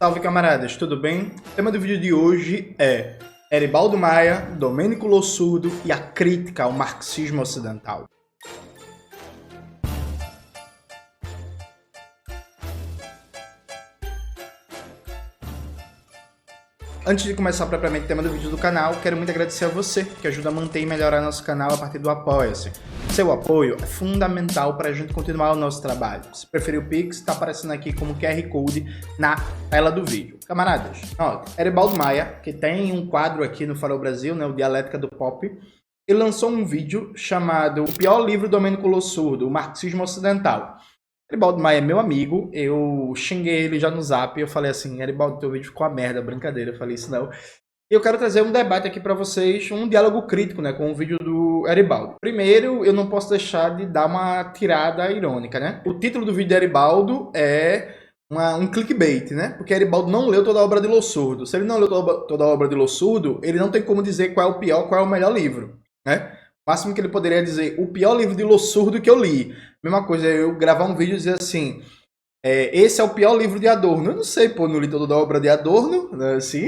Salve camaradas, tudo bem? O tema do vídeo de hoje é Eribaldo Maia, Domênico Lossurdo e a crítica ao marxismo ocidental. Antes de começar propriamente o tema do vídeo do canal, quero muito agradecer a você que ajuda a manter e melhorar nosso canal a partir do Apoia-se. Seu apoio é fundamental para a gente continuar o nosso trabalho. Se preferir o Pix, está aparecendo aqui como QR Code na tela do vídeo. Camaradas, note, Eribaldo Maia, que tem um quadro aqui no Farol Brasil, né, o Dialética do Pop, ele lançou um vídeo chamado O Pior Livro do Domênico Lossurdo, o Marxismo Ocidental. Eribaldo Maia é meu amigo, eu xinguei ele já no Zap, eu falei assim, Eribaldo, teu vídeo ficou uma merda, brincadeira, eu falei isso não. E eu quero trazer um debate aqui para vocês, um diálogo crítico, né, com o vídeo do Eribaldo. Primeiro, eu não posso deixar de dar uma tirada irônica, né? O título do vídeo de Eribaldo é um clickbait, né? Porque Eribaldo não leu toda a obra de Lossurdo. Se ele não leu toda a obra de Lossurdo, ele não tem como dizer qual é o pior, qual é o melhor livro, né? O máximo que ele poderia dizer, o pior livro de Lossurdo que eu li. Mesma coisa, eu gravar um vídeo e dizer assim, esse é o pior livro de Adorno. Eu não sei, pô, não li toda a obra de Adorno, né, assim.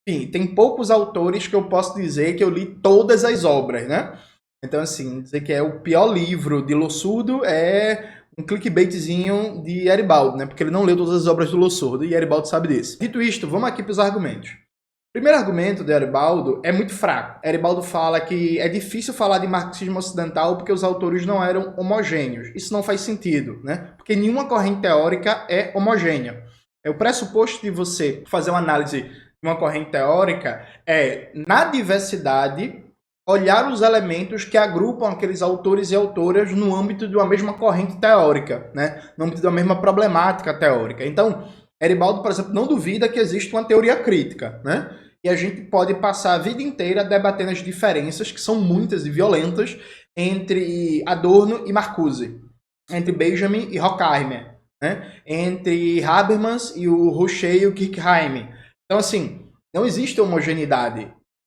Enfim, tem poucos autores que eu posso dizer que eu li todas as obras, né? Então, assim, dizer que é o pior livro de Lossurdo é um clickbaitzinho de Eribaldo, né? Porque ele não leu todas as obras do Lossurdo e Eribaldo sabe disso. Dito isto, vamos aqui para os argumentos. O primeiro argumento de Eribaldo é muito fraco. Eribaldo fala que é difícil falar de marxismo ocidental porque os autores não eram homogêneos. Isso não faz sentido, né? Porque nenhuma corrente teórica é homogênea. O pressuposto de você fazer uma análise de uma corrente teórica é, na diversidade, olhar os elementos que agrupam aqueles autores e autoras no âmbito de uma mesma corrente teórica, né? No âmbito de uma mesma problemática teórica. Então, Eribaldo, por exemplo, não duvida que existe uma teoria crítica, né? E a gente pode passar a vida inteira debatendo as diferenças, que são muitas e violentas, entre Adorno e Marcuse, entre Benjamin e Horkheimer, né? Entre Habermas e o Rouchet e o Durkheim. Então, assim, não existe homogeneidade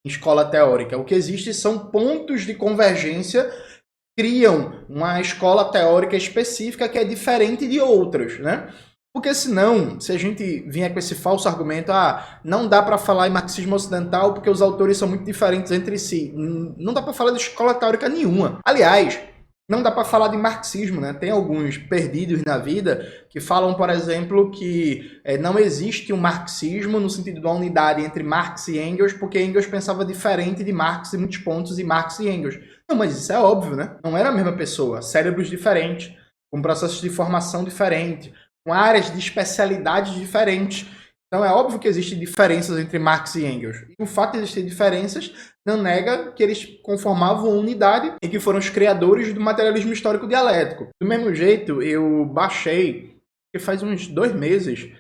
em escola teórica. O que existe são pontos de convergência que criam uma escola teórica específica que é diferente de outras, né? Porque senão, se a gente vier com esse falso argumento, não dá para falar em marxismo ocidental porque os autores são muito diferentes entre si. Não dá para falar de escola teórica nenhuma. Aliás, não dá para falar de marxismo, né? Tem alguns perdidos na vida que falam, por exemplo, que não existe um marxismo no sentido de uma unidade entre Marx e Engels, porque Engels pensava diferente de Marx em muitos pontos e Marx e Engels. Não, mas isso é óbvio, né? Não era a mesma pessoa. Cérebros diferentes, com processos de formação diferentes, com áreas de especialidades diferentes. Então é óbvio que existem diferenças entre Marx e Engels. E o fato de existir diferenças não nega que eles conformavam uma unidade e que foram os criadores do materialismo histórico dialético. Do mesmo jeito, eu baixei, que faz uns 2 meses,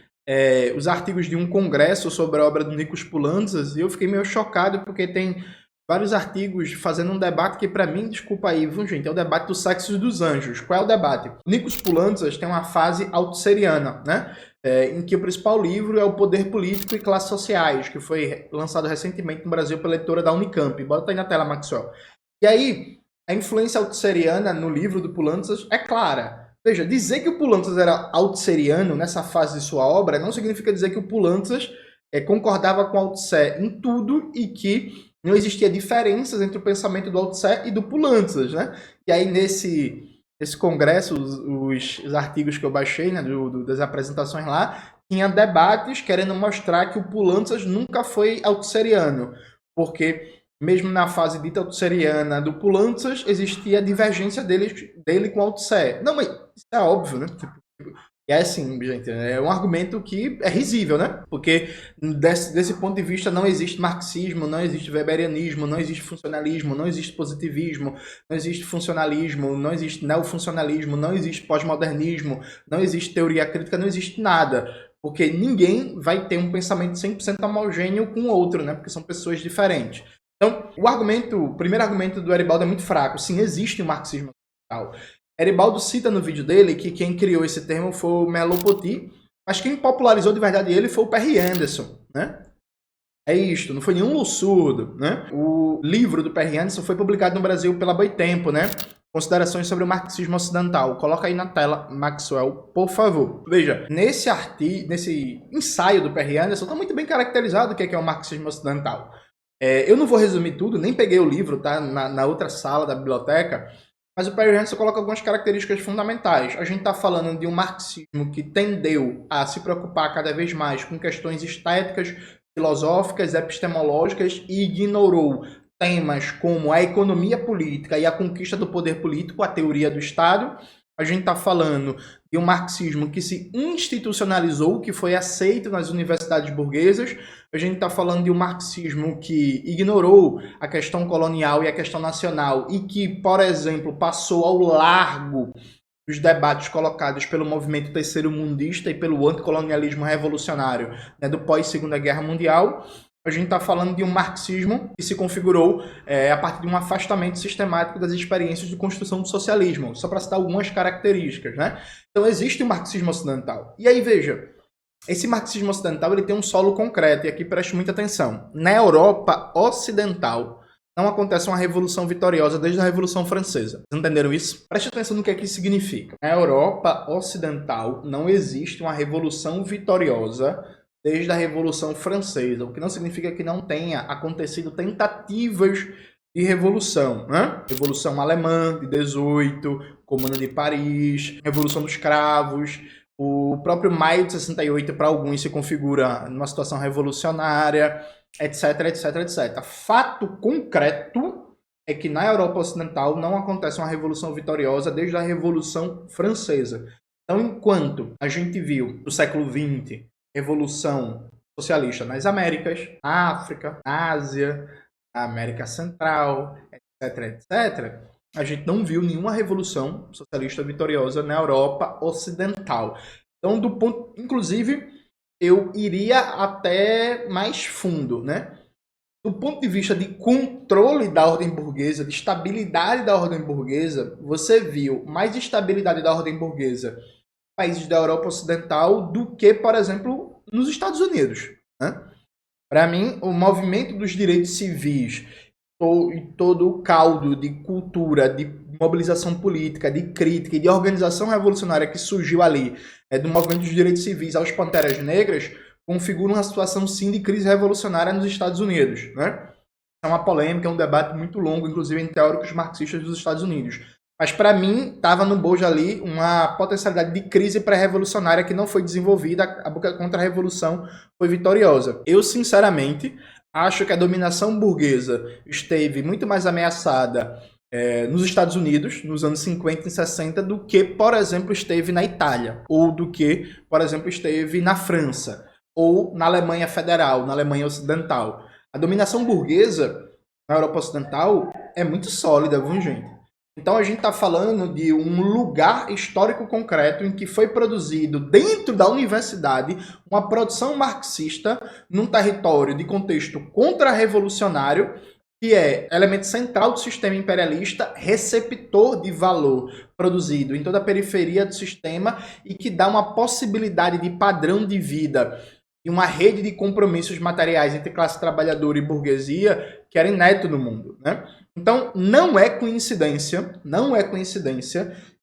os artigos de um congresso sobre a obra do Nikos Poulantzas e eu fiquei meio chocado porque tem vários artigos fazendo um debate que, para mim, desculpa aí, viu, gente, é o debate do sexo e dos anjos. Qual é o debate? Nikos Poulantzas tem uma fase altusseriana, né? Em que o principal livro é O Poder Político e Classes Sociais, que foi lançado recentemente no Brasil pela editora da Unicamp. Bota aí na tela, Maxwell. E aí, a influência altusseriana no livro do Poulantzas é clara. Veja, dizer que o Poulantzas era altusseriano nessa fase de sua obra não significa dizer que o Poulantzas concordava com Althusser em tudo e que não existia diferenças entre o pensamento do Althusser e do Poulantzas, né? E aí, nesse congresso, os artigos que eu baixei, né, das apresentações lá, tinha debates querendo mostrar que o Poulantzas nunca foi althusseriano, porque mesmo na fase dita althusseriana do Poulantzas, existia a divergência dele com o Althusser. Não, mas isso é óbvio, né? E é assim, gente, é um argumento que é risível, né? Porque desse ponto de vista não existe marxismo, não existe weberianismo, não existe funcionalismo, não existe positivismo, não existe funcionalismo, não existe neofuncionalismo, não existe pós-modernismo, não existe teoria crítica, não existe nada. Porque ninguém vai ter um pensamento 100% homogêneo com o outro, né? Porque são pessoas diferentes. Então, o primeiro argumento do Eribaldo é muito fraco. Sim, existe um marxismo ocidental. Eribaldo cita no vídeo dele que quem criou esse termo foi o Merleau-Ponty, mas quem popularizou de verdade ele foi o Perry Anderson, né? É isto, não foi nenhum Lossurdo, né? O livro do Perry Anderson foi publicado no Brasil pela Boitempo, né? Considerações sobre o marxismo ocidental. Coloca aí na tela, Maxwell, por favor. Veja, nesse ensaio do Perry Anderson, está muito bem caracterizado o que é o marxismo ocidental. Eu não vou resumir tudo, nem peguei o livro, tá? Na outra sala da biblioteca, mas o Perry Anderson coloca algumas características fundamentais. A gente está falando de um marxismo que tendeu a se preocupar cada vez mais com questões estéticas, filosóficas, epistemológicas e ignorou temas como a economia política e a conquista do poder político, a teoria do Estado. A gente está falando de um marxismo que se institucionalizou, que foi aceito nas universidades burguesas. A gente está falando de um marxismo que ignorou a questão colonial e a questão nacional e que, por exemplo, passou ao largo dos debates colocados pelo movimento terceiro-mundista e pelo anticolonialismo revolucionário, né, do pós-Segunda Guerra Mundial. A gente está falando de um marxismo que se configurou a partir de um afastamento sistemático das experiências de construção do socialismo, só para citar algumas características, né? Então existe o marxismo ocidental. E aí, veja, esse marxismo ocidental ele tem um solo concreto, e aqui preste muita atenção. Na Europa Ocidental não acontece uma revolução vitoriosa desde a Revolução Francesa. Vocês entenderam isso? Preste atenção no que isso significa. Na Europa Ocidental não existe uma revolução vitoriosa desde a Revolução Francesa, o que não significa que não tenha acontecido tentativas de revolução, né? Revolução Alemã, de 18, Comuna de Paris, Revolução dos Cravos, o próprio Maio de 68 para alguns se configura numa situação revolucionária, etc, etc, etc. Fato concreto é que na Europa Ocidental não acontece uma revolução vitoriosa desde a Revolução Francesa. Então, enquanto a gente viu no século XX revolução socialista nas Américas, na África, na Ásia, na América Central, etc, etc, a gente não viu nenhuma revolução socialista vitoriosa na Europa Ocidental. Então, do ponto, inclusive, eu iria até mais fundo, né? Do ponto de vista de controle da ordem burguesa, de estabilidade da ordem burguesa, você viu mais estabilidade da ordem burguesa países da Europa Ocidental do que, por exemplo, nos Estados Unidos, né? Para mim, o movimento dos direitos civis e todo o caldo de cultura, de mobilização política, de crítica e de organização revolucionária que surgiu ali, do movimento dos direitos civis aos Panteras Negras, configura uma situação, sim, de crise revolucionária nos Estados Unidos, né? É uma polêmica, é um debate muito longo, inclusive entre teóricos marxistas dos Estados Unidos. Mas, para mim, estava no bojo ali uma potencialidade de crise pré-revolucionária que não foi desenvolvida, a contra-revolução foi vitoriosa. Eu, sinceramente, acho que a dominação burguesa esteve muito mais ameaçada nos Estados Unidos, nos anos 50 e 60, do que, por exemplo, esteve na Itália, ou do que, por exemplo, esteve na França, ou na Alemanha Federal, na Alemanha Ocidental. A dominação burguesa na Europa Ocidental é muito sólida, viu, gente? Então a gente está falando de um lugar histórico concreto em que foi produzido dentro da universidade uma produção marxista num território de contexto contra-revolucionário que é elemento central do sistema imperialista, receptor de valor produzido em toda a periferia do sistema e que dá uma possibilidade de padrão de vida e uma rede de compromissos materiais entre classe trabalhadora e burguesia que era inédito no mundo, né? Então, não é coincidência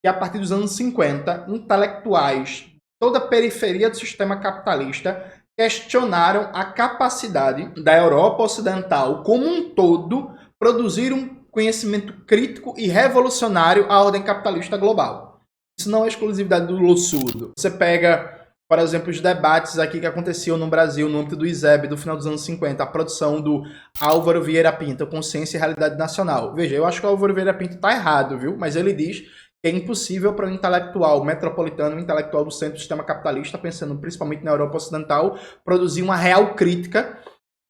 que a partir dos anos 50, intelectuais, toda a periferia do sistema capitalista, questionaram a capacidade da Europa Ocidental como um todo produzir um conhecimento crítico e revolucionário à ordem capitalista global. Isso não é exclusividade do Lossurdo. Você pega, por exemplo, os debates aqui que aconteciam no Brasil, no âmbito do ISEB, do final dos anos 50, a produção do Álvaro Vieira Pinto, Consciência e Realidade Nacional. Veja, eu acho que o Álvaro Vieira Pinto está errado, viu? Mas ele diz que é impossível para um intelectual metropolitano, um intelectual do centro do sistema capitalista, pensando principalmente na Europa Ocidental, produzir uma real crítica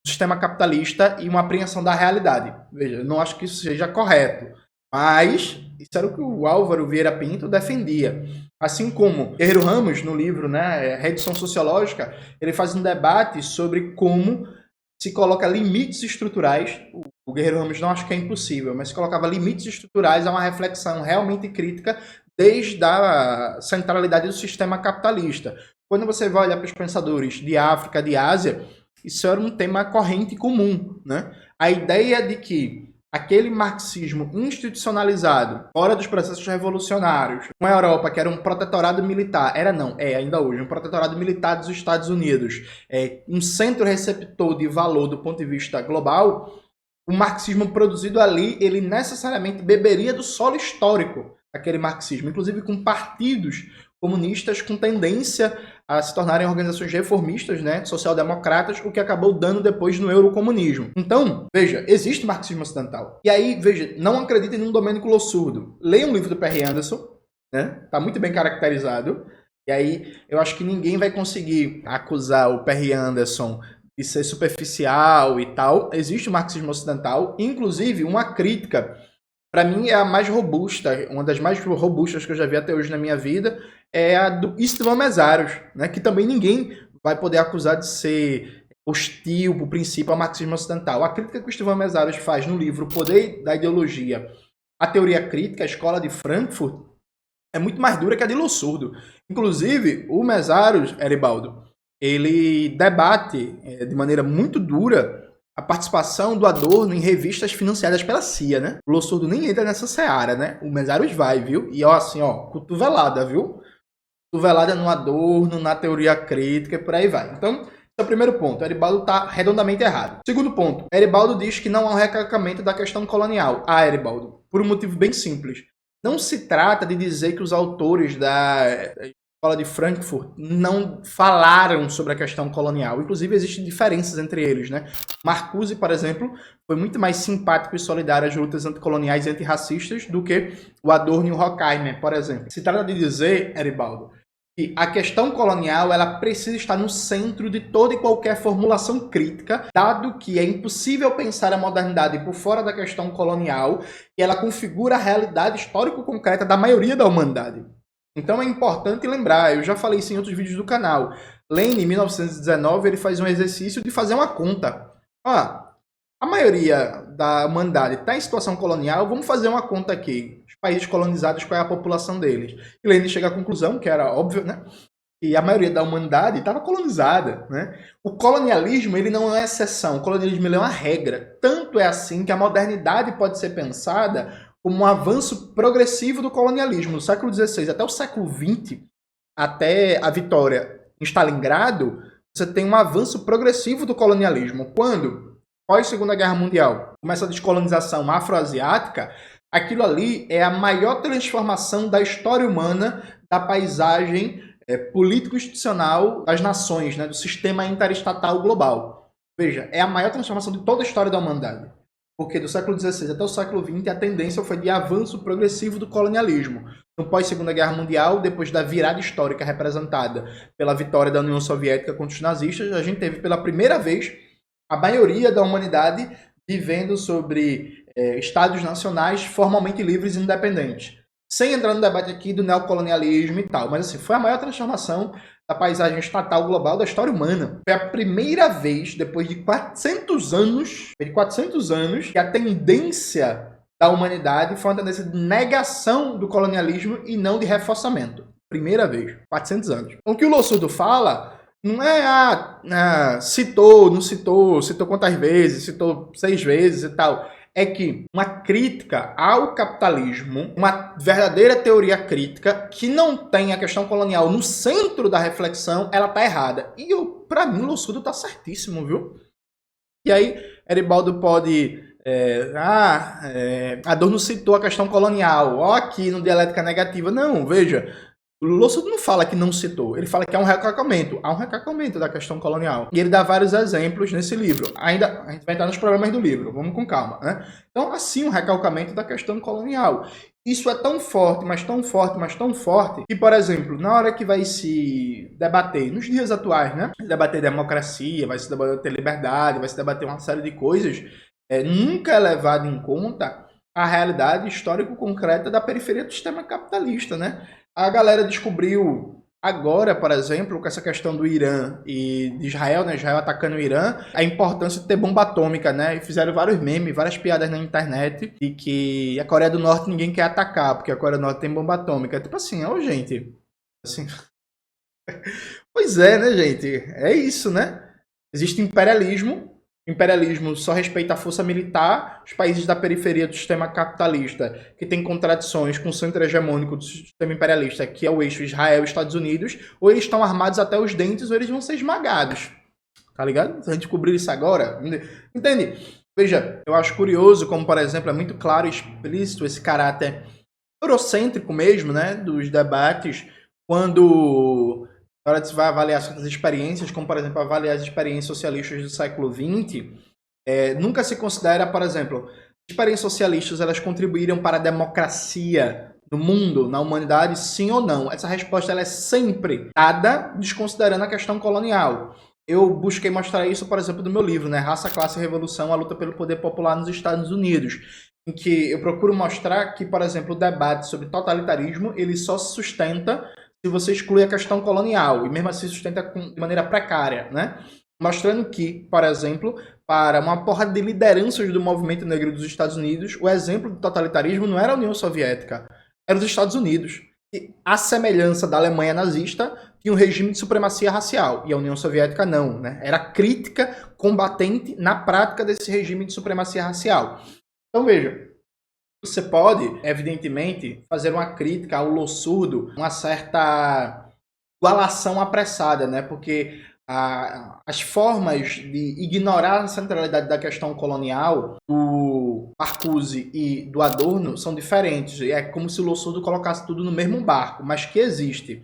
do sistema capitalista e uma apreensão da realidade. Veja, eu não acho que isso seja correto. Mas isso era o que o Álvaro Vieira Pinto defendia. Assim como Guerreiro Ramos, no livro, né, Redução Sociológica, ele faz um debate sobre como se coloca limites estruturais. O Guerreiro Ramos não acho que é impossível, mas se colocava limites estruturais a uma reflexão realmente crítica desde a centralidade do sistema capitalista. Quando você vai olhar para os pensadores de África, de Ásia, isso era um tema corrente comum, né? A ideia de que aquele marxismo institucionalizado, fora dos processos revolucionários, uma Europa que era um protetorado militar, é ainda hoje, um protetorado militar dos Estados Unidos, um centro receptor de valor do ponto de vista global, o marxismo produzido ali, ele necessariamente beberia do solo histórico, aquele marxismo, inclusive com partidos comunistas com tendência a se tornarem organizações reformistas, né, social-democratas, o que acabou dando depois no eurocomunismo. Então, veja, existe marxismo ocidental. E aí, veja, não acreditem num Domênico Lossurdo. Leia um livro do Perry Anderson, né, tá muito bem caracterizado, e aí eu acho que ninguém vai conseguir acusar o Perry Anderson de ser superficial e tal. Existe o marxismo ocidental, inclusive uma crítica, para mim é a mais robusta, uma das mais robustas que eu já vi até hoje na minha vida, é a do Istvan Mesarios, né, que também ninguém vai poder acusar de ser hostil, por princípio, ao marxismo ocidental. A crítica que o Istvan Mesarios faz no livro O Poder da Ideologia, a Teoria Crítica, a Escola de Frankfurt, é muito mais dura que a de Lossurdo. Inclusive, o Mesarios, Eribaldo, ele debate de maneira muito dura a participação do Adorno em revistas financiadas pela CIA, né? O Lossurdo nem entra nessa seara, né? O Mesarios vai, viu? E ó, assim, ó, cotovelada, viu? Cotovelada no Adorno, na teoria crítica e por aí vai. Então, esse é o primeiro ponto. Eribaldo está redondamente errado. Segundo ponto, Eribaldo diz que não há um recalcamento da questão colonial. Ah, Eribaldo, por um motivo bem simples. Não se trata de dizer que os autores da Escola de Frankfurt não falaram sobre a questão colonial. Inclusive, existem diferenças entre eles, né? Marcuse, por exemplo, foi muito mais simpático e solidário às lutas anticoloniais e antirracistas do que o Adorno e o Horkheimer, por exemplo. Se trata de dizer, Eribaldo, que a questão colonial ela precisa estar no centro de toda e qualquer formulação crítica, dado que é impossível pensar a modernidade por fora da questão colonial e ela configura a realidade histórico-concreta da maioria da humanidade. Então é importante lembrar, eu já falei isso em outros vídeos do canal, Lane, em 1919, ele faz um exercício de fazer uma conta. A maioria da humanidade está em situação colonial, vamos fazer uma conta aqui. Os países colonizados, qual é a população deles? E Lane chega à conclusão, que era óbvio, né? E a maioria da humanidade estava colonizada, né? O colonialismo, ele não é exceção, o colonialismo ele é uma regra. Tanto é assim que a modernidade pode ser pensada como um avanço progressivo do colonialismo. Do século XVI até o século XX, até a vitória em Stalingrado, você tem um avanço progressivo do colonialismo. Quando, pós Segunda Guerra Mundial, começa a descolonização afroasiática, aquilo ali é a maior transformação da história humana, da paisagem político-institucional das nações, né, do sistema interestatal global. Veja, é a maior transformação de toda a história da humanidade. Porque do século XVI até o século XX a tendência foi de avanço progressivo do colonialismo. No pós-Segunda Guerra Mundial, depois da virada histórica representada pela vitória da União Soviética contra os nazistas, a gente teve pela primeira vez a maioria da humanidade vivendo sobre estados nacionais formalmente livres e independentes. Sem entrar no debate aqui do neocolonialismo e tal, mas assim, foi a maior transformação da paisagem estatal global da história humana. Foi a primeira vez, depois de 400 anos, que a tendência da humanidade foi uma tendência de negação do colonialismo e não de reforçamento. Primeira vez, 400 anos. Então, o que o Lossurdo fala não é citou, não citou, citou quantas vezes, citou 6 vezes e tal. É que uma crítica ao capitalismo, uma verdadeira teoria crítica que não tem a questão colonial no centro da reflexão, ela tá errada. E pra mim, o Lossurdo tá certíssimo, viu? E aí, Eribaldo pode... Adorno citou a questão colonial. Ó, aqui no Dialética Negativa. Não, veja... O Lossurdo não fala que não citou, ele fala que há um recalcamento. Há um recalcamento da questão colonial. E ele dá vários exemplos nesse livro. Ainda a gente vai entrar nos problemas do livro, vamos com calma, né? Então, assim, um recalcamento da questão colonial. Isso é tão forte, mas tão forte, mas tão forte, que, por exemplo, na hora que vai se debater, nos dias atuais, né? Debater democracia, vai se debater liberdade, vai se debater uma série de coisas, nunca é levado em conta a realidade histórico-concreta da periferia do sistema capitalista, né? A galera descobriu agora, por exemplo, com essa questão do Irã e de Israel, né? Israel atacando o Irã, a importância de ter bomba atômica, né? E fizeram vários memes, várias piadas na internet de que a Coreia do Norte ninguém quer atacar, porque a Coreia do Norte tem bomba atômica. Tipo assim, ó, gente. Assim... Pois é, né, gente? É isso, né? Existe imperialismo O imperialismo só respeita a força militar, os países da periferia do sistema capitalista, que tem contradições com o centro hegemônico do sistema imperialista, que é o eixo Israel e Estados Unidos, ou eles estão armados até os dentes, ou eles vão ser esmagados. Tá ligado? Se a gente descobrir isso agora, entende? Veja, eu acho curioso como, por exemplo, é muito claro e explícito esse caráter eurocêntrico mesmo, né, dos debates, quando na hora de se vai avaliar certas experiências, como, por exemplo, avaliar as experiências socialistas do século XX, nunca se considera, por exemplo, experiências socialistas, elas contribuíram para a democracia no mundo, na humanidade, sim ou não? Essa resposta ela é sempre dada desconsiderando a questão colonial. Eu busquei mostrar isso, por exemplo, no meu livro, né? Raça, Classe e Revolução, a luta pelo poder popular nos Estados Unidos, em que eu procuro mostrar que, por exemplo, o debate sobre totalitarismo, ele só se sustenta se você exclui a questão colonial, e mesmo assim sustenta de maneira precária, né? Mostrando que, por exemplo, para uma porra de lideranças do movimento negro dos Estados Unidos, o exemplo do totalitarismo não era a União Soviética, era os Estados Unidos. E, à semelhança da Alemanha nazista, tinha um regime de supremacia racial, e a União Soviética não, né? Era crítica combatente na prática desse regime de supremacia racial. Então veja, você pode, evidentemente, fazer uma crítica ao Lossurdo, uma certa igualação apressada, né? Porque as formas de ignorar a centralidade da questão colonial do Marcuse e do Adorno são diferentes. É como se o Lossurdo colocasse tudo no mesmo barco, mas que existe,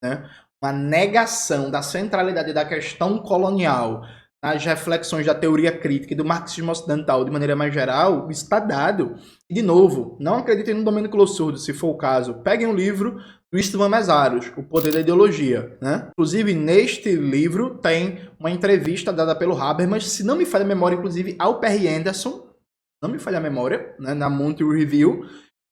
né, uma negação da centralidade da questão colonial nas reflexões da teoria crítica e do marxismo ocidental de maneira mais geral, está dado. E, de novo, não acreditem no Domênico Lossurdo, se for o caso. Peguem um livro do Istvan Mesaros, O Poder da Ideologia, né? Inclusive, neste livro tem uma entrevista dada pelo Habermas, se não me falha a memória, inclusive, ao Perry Anderson, não me falha a memória, né, na Monty Review,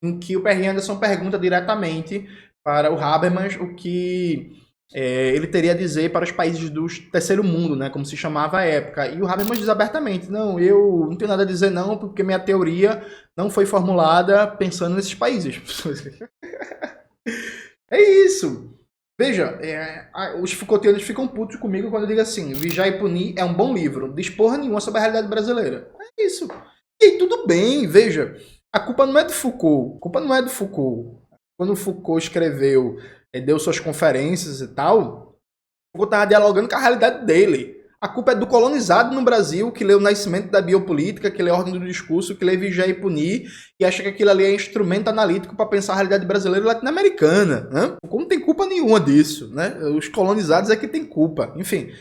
em que o Perry Anderson pergunta diretamente para o Habermas o que ele teria a dizer para os países do terceiro mundo, né, como se chamava à época. E o Habermas diz abertamente, não, eu não tenho nada a dizer não, porque minha teoria não foi formulada pensando nesses países. É isso. Veja, os Foucaultianos ficam putos comigo quando eu digo assim, Vigiar e Punir é um bom livro, diz porra nenhuma sobre a realidade brasileira. É isso. E aí, tudo bem, veja, a culpa não é do Foucault, a culpa não é do Foucault. Quando o Foucault escreveu, deu suas conferências e tal, o Foucault estava dialogando com a realidade dele. A culpa é do colonizado no Brasil, que lê O Nascimento da Biopolítica, que lê Ordem do Discurso, que lê Vigiar e Punir, e acha que aquilo ali é instrumento analítico para pensar a realidade brasileira e latino-americana. Né? Foucault não tem culpa nenhuma disso. Né? Os colonizados é que tem culpa. Enfim.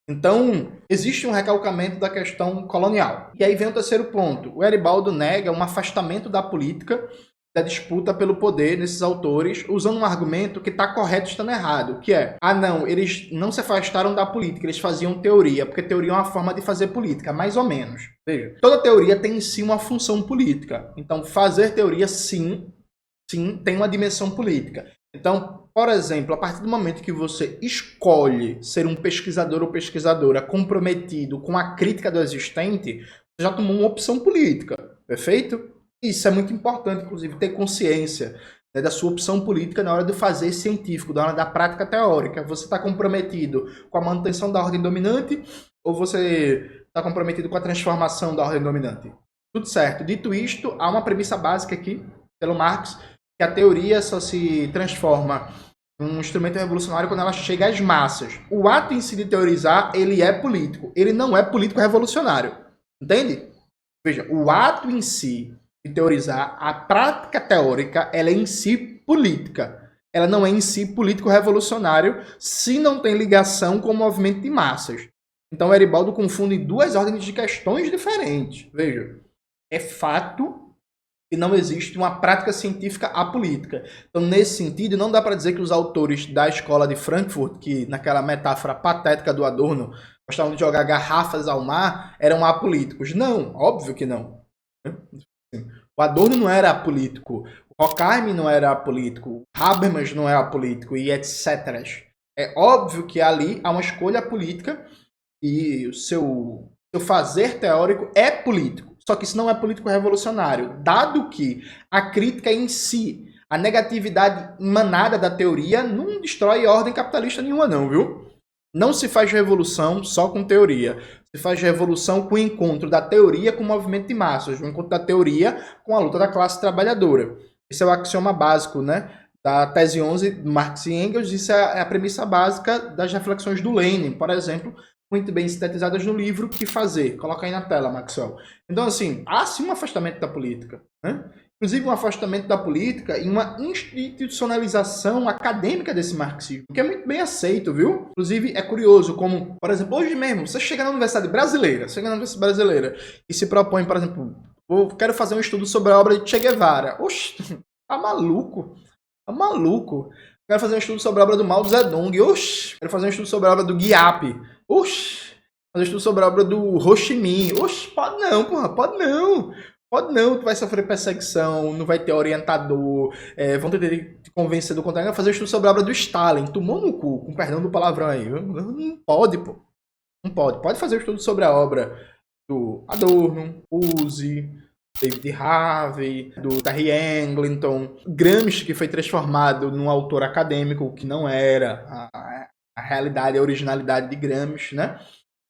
Então, existe um recalcamento da questão colonial. E aí vem o terceiro ponto. O Eribaldo nega um afastamento da política, da disputa pelo poder nesses autores, usando um argumento que está correto e está errado, que é, não, eles não se afastaram da política, eles faziam teoria, porque teoria é uma forma de fazer política, mais ou menos. Veja, toda teoria tem em si uma função política. Então, fazer teoria, sim, tem uma dimensão política. Então, por exemplo, a partir do momento que você escolhe ser um pesquisador ou pesquisadora comprometido com a crítica do existente, você já tomou uma opção política, perfeito? Isso é muito importante, inclusive, ter consciência, né, da sua opção política na hora de fazer científico, na hora da prática teórica. Você está comprometido com a manutenção da ordem dominante ou você está comprometido com a transformação da ordem dominante? Tudo certo. Dito isto, há uma premissa básica aqui, pelo Marx, que a teoria só se transforma em um instrumento revolucionário quando ela chega às massas. O ato em si de teorizar, ele é político. Ele não é político revolucionário. Entende? Veja, o ato em si de teorizar, a prática teórica, ela é em si política. Ela não é em si político-revolucionário se não tem ligação com o movimento de massas. Então, o Eribaldo confunde duas ordens de questões diferentes. Veja, é fato que não existe uma prática científica apolítica. Então, nesse sentido, não dá para dizer que os autores da escola de Frankfurt, que naquela metáfora patética do Adorno, gostavam de jogar garrafas ao mar, eram apolíticos. Não, óbvio que não. O Adorno não era apolítico, o Horkheimer não era apolítico, o Habermas não era apolítico e etc. É óbvio que ali há uma escolha política e o seu fazer teórico é político. Só que isso não é político revolucionário, dado que a crítica em si, a negatividade emanada da teoria não destrói ordem capitalista nenhuma não, viu? Não se faz revolução só com teoria. Se faz revolução com o encontro da teoria com o movimento de massas, o encontro da teoria com a luta da classe trabalhadora. Esse é o axioma básico, né, da tese 11 de Marx e Engels. Isso é a premissa básica das reflexões do Lenin, por exemplo, muito bem sintetizadas no livro Que Fazer. Coloca aí na tela, Maxwell. Então, assim, há sim um afastamento da política, né? Inclusive um afastamento da política e uma institucionalização acadêmica desse marxismo, que é muito bem aceito, viu? Inclusive é curioso como, por exemplo, hoje mesmo, você chega na Universidade Brasileira, e se propõe, por exemplo, eu quero fazer um estudo sobre a obra de Che Guevara. Oxe, tá maluco? Tá maluco? Quero fazer um estudo sobre a obra do Mao Zedong. Oxe, quero fazer um estudo sobre a obra do Guiap. Oxe, fazer um estudo sobre a obra do Ho Chi Minh. Oxe, pode não, porra, pode não. Pode não, tu vai sofrer perseguição, não vai ter orientador, vão ter que convencer do contrário, vai fazer um estudo sobre a obra do Stalin. Tomou no cu, com perdão do palavrão aí. Não pode, pô. Não pode. Pode fazer um estudo sobre a obra do Adorno, Uzi, David Harvey, do Terry Eglinton, Gramsci, que foi transformado num autor acadêmico, que não era a realidade, a originalidade de Gramsci, né?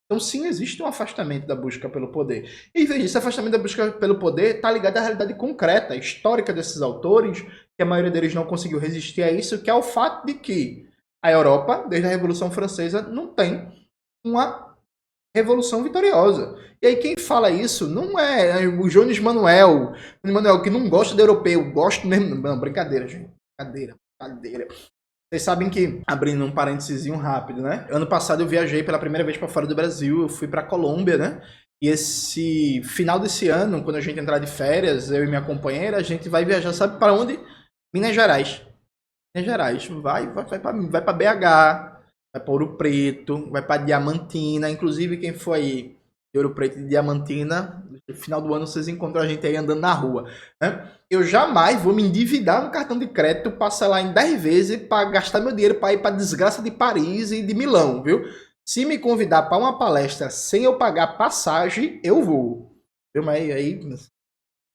Então, sim, existe um afastamento da busca pelo poder. E veja, esse afastamento da busca pelo poder está ligado à realidade concreta, histórica desses autores, que a maioria deles não conseguiu resistir a isso, que é o fato de que a Europa, desde a Revolução Francesa, não tem uma revolução vitoriosa. E aí quem fala isso não é o Jones Manuel, que não gosta do europeu, gosta mesmo... Não, brincadeira, gente. Brincadeira. Vocês sabem que, abrindo um parênteses rápido, né? Ano passado eu viajei pela primeira vez para fora do Brasil, eu fui para Colômbia, né? E esse final desse ano, quando a gente entrar de férias, eu e minha companheira, a gente vai viajar, sabe para onde? Minas Gerais. Minas Gerais. Vai para BH, vai para Ouro Preto, vai para Diamantina. Inclusive, quem for aí de Ouro Preto e Diamantina, no final do ano vocês encontram a gente aí andando na rua, né? Eu jamais vou me endividar no cartão de crédito, parcelar em 10 vezes para gastar meu dinheiro para ir para a desgraça de Paris e de Milão, viu? Se me convidar para uma palestra sem eu pagar passagem, eu vou. Viu? Mas aí,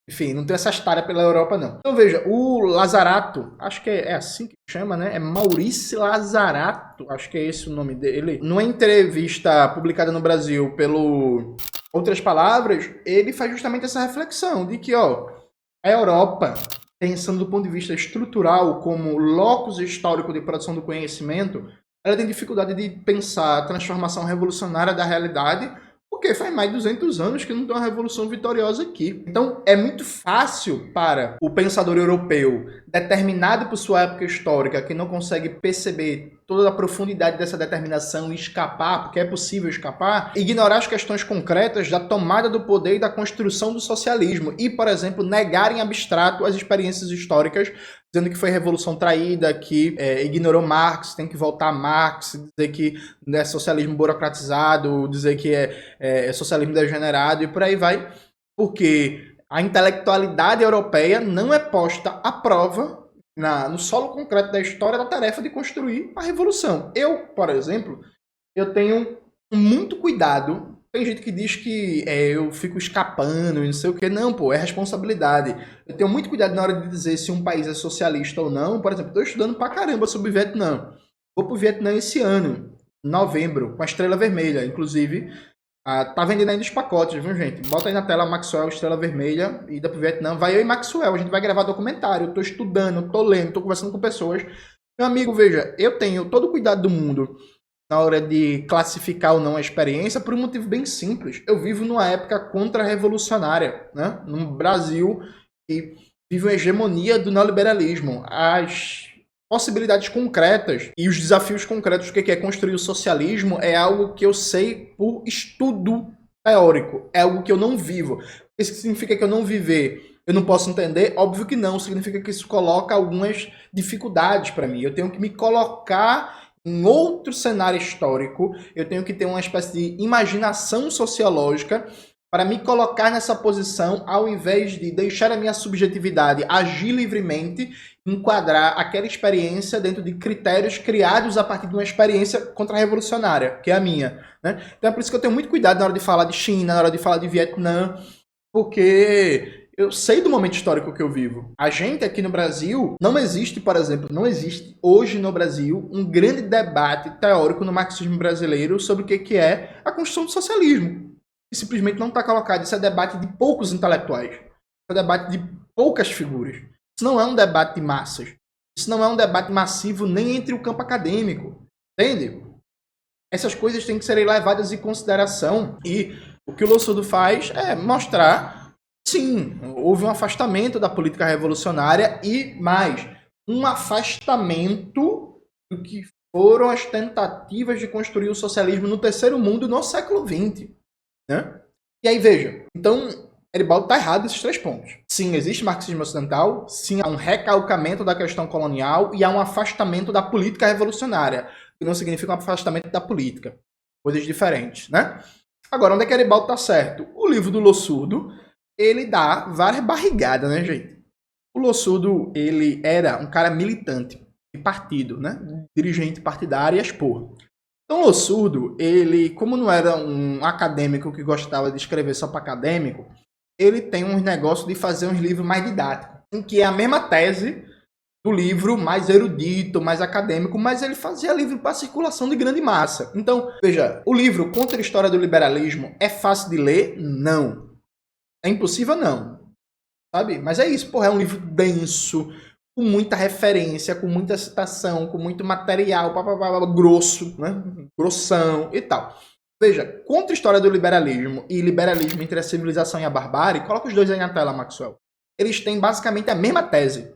enfim, não tem essa história pela Europa, não. Então veja, o Lazarato, acho que é assim que chama, né? É Maurício Lazarato, acho que é esse o nome dele. Numa entrevista publicada no Brasil pelo Outras Palavras, ele faz justamente essa reflexão de que, ó, a Europa, pensando do ponto de vista estrutural como locus histórico de produção do conhecimento, ela tem dificuldade de pensar a transformação revolucionária da realidade, porque faz mais de 200 anos que não tem uma revolução vitoriosa aqui. Então, é muito fácil para o pensador europeu, determinado por sua época histórica, que não consegue perceber toda a profundidade dessa determinação e escapar, porque é possível escapar, ignorar as questões concretas da tomada do poder e da construção do socialismo e, por exemplo, negar em abstrato as experiências históricas, dizendo que foi revolução traída, que ignorou Marx, tem que voltar a Marx, dizer que é socialismo burocratizado, dizer que é socialismo degenerado e por aí vai, porque a intelectualidade europeia não é posta à prova no solo concreto da história da tarefa de construir a revolução. Eu, por exemplo, eu tenho muito cuidado. Tem gente que diz que eu fico escapando e não sei o que. Não, pô, é responsabilidade. Eu tenho muito cuidado na hora de dizer se um país é socialista ou não. Por exemplo, estou estudando pra caramba sobre o Vietnã. Vou pro Vietnã esse ano, em novembro, com a Estrela Vermelha. Inclusive, tá vendendo ainda os pacotes, viu, gente? Bota aí na tela Maxwell, Estrela Vermelha, ida pro Vietnã. Vai eu e Maxwell, a gente vai gravar documentário. Eu tô estudando, tô lendo, tô conversando com pessoas. Meu amigo, veja, eu tenho todo o cuidado do mundo na hora de classificar ou não a experiência por um motivo bem simples. Eu vivo numa época contra-revolucionária, né? Num Brasil que vive uma hegemonia do neoliberalismo. As possibilidades concretas e os desafios concretos do que é construir o socialismo é algo que eu sei por estudo teórico. É algo que eu não vivo. Isso significa que eu não viver, eu não posso entender? Óbvio que não. Significa que isso coloca algumas dificuldades para mim. Eu tenho que me colocar em outro cenário histórico, eu tenho que ter uma espécie de imaginação sociológica para me colocar nessa posição, ao invés de deixar a minha subjetividade agir livremente, enquadrar aquela experiência dentro de critérios criados a partir de uma experiência contra-revolucionária, que é a minha, né? Então é por isso que eu tenho muito cuidado na hora de falar de China, na hora de falar de Vietnã, porque Eu sei do momento histórico que eu vivo. A gente aqui no Brasil, não existe, por exemplo, não existe hoje no Brasil um grande debate teórico no marxismo brasileiro sobre o que é a construção do socialismo. E simplesmente não está colocado. Isso é debate de poucos intelectuais. Isso é debate de poucas figuras. Isso não é um debate de massas. Isso não é um debate massivo nem entre o campo acadêmico. Entende? Essas coisas têm que ser levadas em consideração. E o que o Lossurdo faz é mostrar... Sim, houve um afastamento da política revolucionária e, mais, um afastamento do que foram as tentativas de construir o socialismo no terceiro mundo no século XX. Né? E aí, veja, então, Eribaldo está errado nesses 3 pontos. Sim, existe marxismo ocidental, sim, há um recalcamento da questão colonial e há um afastamento da política revolucionária, que não significa um afastamento da política. Coisas diferentes, né? Agora, onde é que Eribaldo está certo? O livro do Lossurdo, ele dá várias barrigadas, né, gente? O Lossurdo, ele era um cara militante de partido, né? Dirigente partidário e expor. Então, o Lossurdo, ele, como não era um acadêmico que gostava de escrever só para acadêmico, ele tem um negócio de fazer uns livros mais didáticos, em que é a mesma tese do livro mais erudito, mais acadêmico, mas ele fazia livro para circulação de grande massa. Então, veja, o livro Contra a História do Liberalismo é fácil de ler? Não. É impossível? Não. Sabe? Mas é isso, porra, é um livro denso, com muita referência, com muita citação, com muito material, grosso, né? Grossão e tal. Veja, Contra a História do Liberalismo e Liberalismo entre a Civilização e a Barbárie, coloca os dois aí na tela, Maxwell. Eles têm basicamente a mesma tese,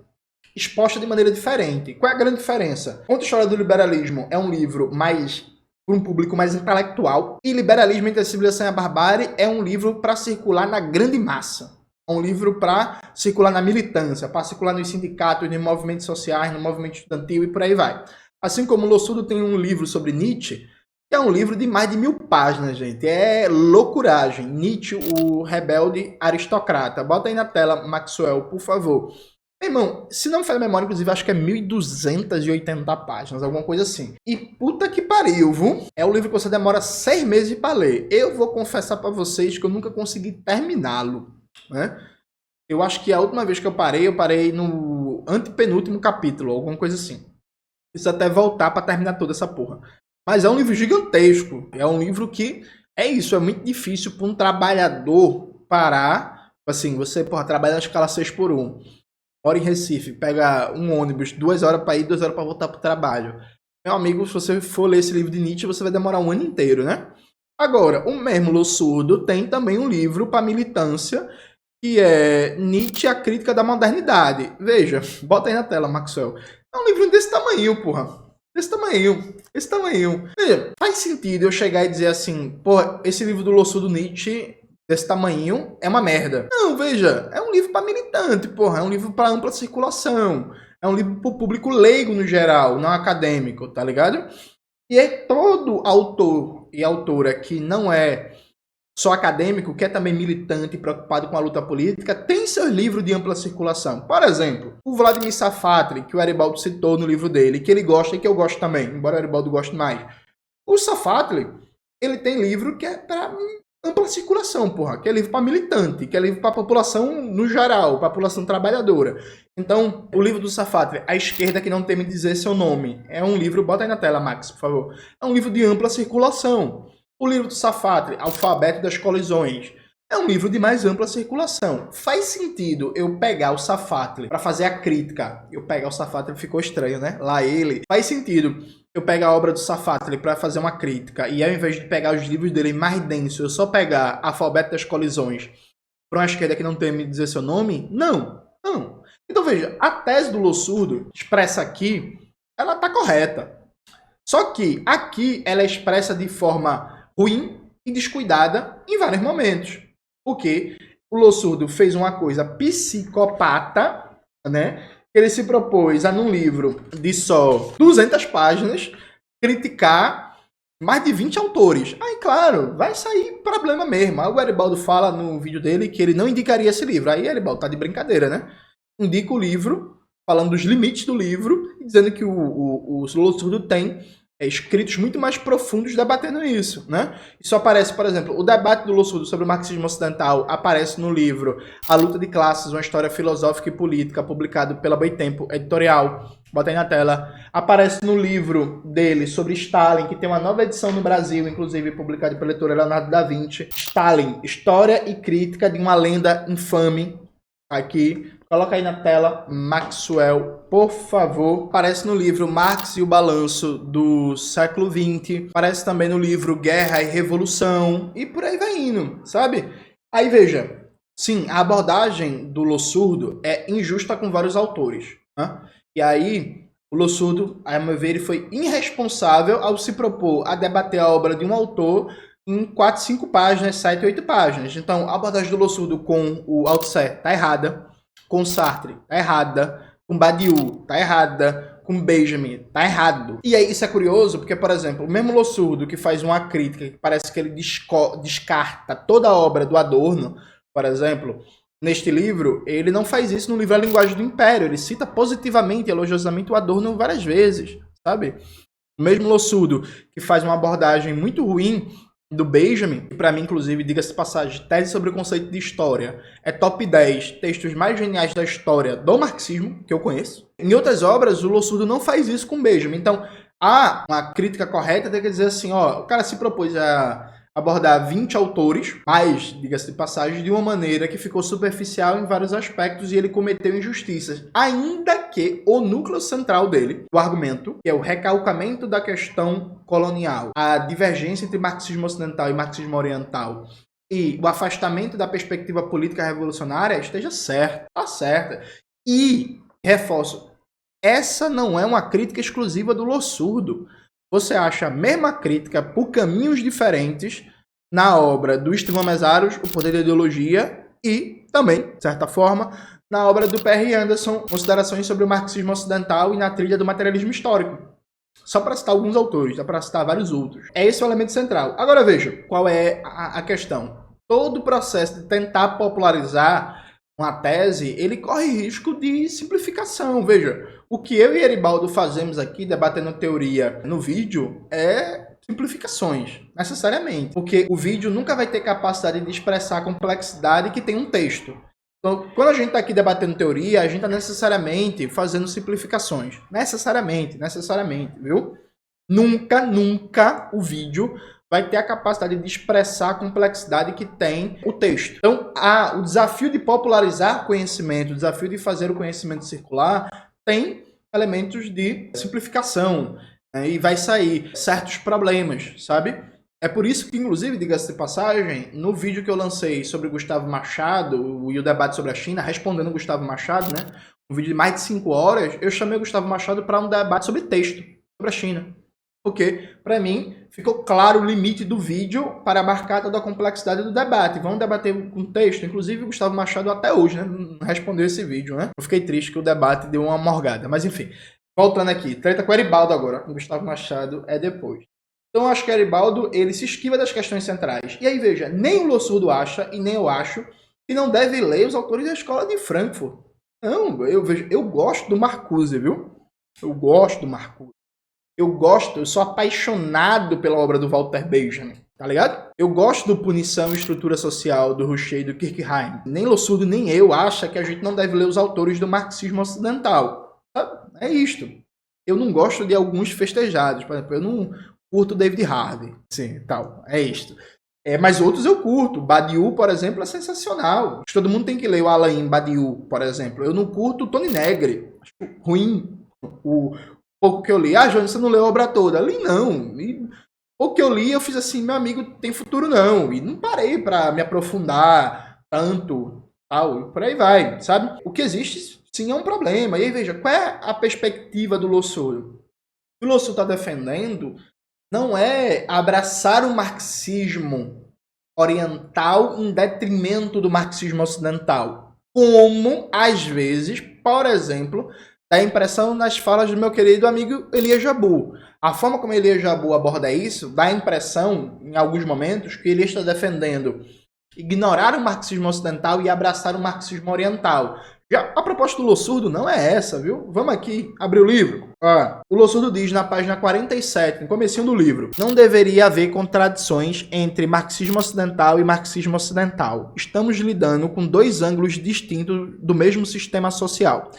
exposta de maneira diferente. Qual é a grande diferença? Contra a História do Liberalismo é um livro mais... para um público mais intelectual. E Liberalismo entre a Civilização e a Barbárie é um livro para circular na grande massa. É um livro para circular na militância, para circular nos sindicatos, nos movimentos sociais, no movimento estudantil e por aí vai. Assim como o Lossurdo tem um livro sobre Nietzsche, que é um livro de mais de 1000 páginas, gente. É loucuragem. Nietzsche, o rebelde aristocrata. Bota aí na tela, Maxwell, por favor. Irmão, se não me falha a memória, inclusive, acho que é 1280 páginas, alguma coisa assim. E puta que pariu, viu? É um livro que você demora 6 meses para ler. Eu vou confessar para vocês que eu nunca consegui terminá-lo, né? Eu acho que a última vez que eu parei no antepenúltimo capítulo, alguma coisa assim. Preciso até voltar para terminar toda essa porra. Mas é um livro gigantesco. É um livro que... É isso, é muito difícil para um trabalhador parar. Assim, você, porra, trabalha na escala 6x1. Mora em Recife, pega um ônibus, 2 horas para ir, 2 horas para voltar para o trabalho. Meu amigo, se você for ler esse livro de Nietzsche, você vai demorar um ano inteiro, né? Agora, o mesmo Lossurdo tem também um livro para militância, que é Nietzsche, a Crítica da Modernidade. Veja, bota aí na tela, Maxwell. É um livro desse tamanho, porra. Desse tamanho. Esse tamanho. Veja, faz sentido eu chegar e dizer assim, porra, esse livro do Lossurdo Nietzsche... desse tamanho, é uma merda. Não, veja, é um livro para militante, porra, é um livro para ampla circulação, é um livro para o público leigo no geral, não acadêmico, tá ligado? E é todo autor e autora que não é só acadêmico, que é também militante, preocupado com a luta política, tem seus livros de ampla circulação. Por exemplo, o Vladimir Safatli, que o Eribaldo citou no livro dele, que ele gosta e que eu gosto também, embora o Eribaldo goste mais. O Safatli, ele tem livro que é para ampla circulação, porra, que é livro para militante, que é livro para população no geral, para população trabalhadora. Então, o livro do Safatli, A Esquerda que Não Teme Dizer Seu Nome, é um livro, bota aí na tela, Max, por favor, é um livro de ampla circulação. O livro do Safatli, Alfabeto das Colisões, é um livro de mais ampla circulação. Faz sentido eu pegar o Safatli para fazer a crítica. Eu pegar o Safatli ficou estranho, né? Lá ele. Faz sentido eu pegar a obra do Safatli para fazer uma crítica e ao invés de pegar os livros dele mais densos, eu só pegar Alfabeto das Colisões para uma esquerda que não teme dizer seu nome? Não, não. Então veja, a tese do Lossurdo expressa aqui, ela tá correta. Só que aqui ela é expressa de forma ruim e descuidada em vários momentos. Porque o Lossurdo fez uma coisa psicopata, né? Ele se propôs a, num livro de só 200 páginas, criticar mais de 20 autores. Aí, claro, vai sair problema mesmo. Aí o Eribaldo fala no vídeo dele que ele não indicaria esse livro. Aí, Eribaldo, tá de brincadeira, né? Indica o livro, falando dos limites do livro, e dizendo que o Lossurdo tem escritos muito mais profundos debatendo isso, né? Isso aparece, por exemplo, o debate do Lossurdo sobre o marxismo ocidental aparece no livro A Luta de Classes, uma história filosófica e política, publicado pela Boitempo Editorial. Bota aí na tela. Aparece no livro dele sobre Stalin, que tem uma nova edição no Brasil, inclusive publicada pela editora Leonardo da Vinci. Stalin, História e Crítica de uma Lenda Infame. Aqui, coloca aí na tela, Maxwell, por favor. Aparece no livro Marx e o Balanço do século XX. Aparece também no livro Guerra e Revolução. E por aí vai indo, sabe? Aí veja, sim, a abordagem do Lossurdo é injusta com vários autores, né? E aí, o Lossurdo, a meu ver, ele foi irresponsável ao se propor a debater a obra de um autor em 4, 5 páginas, 7, 8 páginas. Então, a abordagem do Lossurdo com o Althusser tá errada, com Sartre tá errada, com Badiou tá errada, com Benjamin tá errado. E aí, isso é curioso, porque, por exemplo, o mesmo Lossurdo que faz uma crítica, que parece que ele descarta toda a obra do Adorno, por exemplo, neste livro, ele não faz isso no livro A Linguagem do Império. Ele cita positivamente, elogiosamente o Adorno várias vezes, sabe? O mesmo Lossurdo, que faz uma abordagem muito ruim do Benjamin, que para mim, inclusive, diga-se de passagem, tese sobre o conceito de história, é top 10 textos mais geniais da história do marxismo, que eu conheço. Em outras obras, o Lossurdo não faz isso com Benjamin. Então, há uma crítica correta, tem que dizer assim, ó, o cara se propôs a abordar 20 autores, mas, diga-se de passagem, de uma maneira que ficou superficial em vários aspectos e ele cometeu injustiças. Ainda que o núcleo central dele, o argumento, que é o recalcamento da questão colonial, a divergência entre marxismo ocidental e marxismo oriental e o afastamento da perspectiva política revolucionária, esteja certo, tá certa. E, reforço, essa não é uma crítica exclusiva do Lossurdo. Você acha a mesma crítica por caminhos diferentes na obra do Estevão Mesaros, O Poder da Ideologia, e também, de certa forma, na obra do Perry Anderson, Considerações sobre o Marxismo Ocidental e na Trilha do Materialismo Histórico. Só para citar alguns autores, dá para citar vários outros. É esse o elemento central. Agora veja, qual é a questão. Todo o processo de tentar popularizar uma tese, ele corre risco de simplificação. Veja, o que eu e Eribaldo fazemos aqui, debatendo teoria no vídeo, é simplificações, necessariamente. Porque o vídeo nunca vai ter capacidade de expressar a complexidade que tem um texto. Então, quando a gente está aqui debatendo teoria, a gente está necessariamente fazendo simplificações. Necessariamente, viu? Nunca o vídeo vai ter a capacidade de expressar a complexidade que tem o texto. Então, o desafio de popularizar conhecimento, o desafio de fazer o conhecimento circular, tem elementos de simplificação, né? E vai sair certos problemas, sabe? É por isso que, inclusive, diga-se de passagem, no vídeo que eu lancei sobre Gustavo Machado e o debate sobre a China, respondendo o Gustavo Machado, né? Um vídeo de mais de 5 horas, eu chamei o Gustavo Machado para um debate sobre texto, sobre a China. Porque, para mim, ficou claro o limite do vídeo para abarcar toda a complexidade do debate. Vamos debater com texto. Inclusive, o Gustavo Machado até hoje, né, não respondeu esse vídeo, né? Eu fiquei triste que o debate deu uma morgada. Mas, enfim, voltando aqui. Treta com o Eribaldo agora. Com o Gustavo Machado é depois. Então, eu acho que o Eribaldo, ele se esquiva das questões centrais. E aí, veja, nem o Lossurdo acha, e nem eu acho, que não deve ler os autores da escola de Frankfurt. Não, eu gosto do Marcuse, viu? Eu gosto do Marcuse. Eu sou apaixonado pela obra do Walter Benjamin, tá ligado? Eu gosto do Punição e Estrutura Social, do Rouchet e do Durkheim. Nem Lossurdo, nem eu acha que a gente não deve ler os autores do marxismo ocidental. É isto. Eu não gosto de alguns festejados. Por exemplo, eu não curto David Harvey. Sim, tal. É isto. Mas outros eu curto. Badiou, por exemplo, é sensacional. Acho que todo mundo tem que ler o Alain Badiou, por exemplo. Eu não curto o Tony Negri. Acho ruim. O pouco que eu li. João, você não leu a obra toda? Li não. E pouco que eu li, eu fiz assim, meu amigo, tem futuro não. E não parei para me aprofundar tanto, tal, e por aí vai, sabe? O que existe, sim, é um problema. E aí, veja, qual é a perspectiva do Lossurdo? O que o Lossurdo está defendendo não é abraçar o marxismo oriental em detrimento do marxismo ocidental. Como, às vezes, por exemplo, dá a impressão nas falas do meu querido amigo Elia Jabbour. A forma como Elia Jabbour aborda isso dá a impressão, em alguns momentos, que ele está defendendo ignorar o marxismo ocidental e abraçar o marxismo oriental. Já a proposta do Lossurdo não é essa, viu? Vamos aqui abrir o livro. O Lossurdo diz na página 47, no comecinho do livro: não deveria haver contradições entre marxismo ocidental e marxismo ocidental. Estamos lidando com dois ângulos distintos do mesmo sistema social,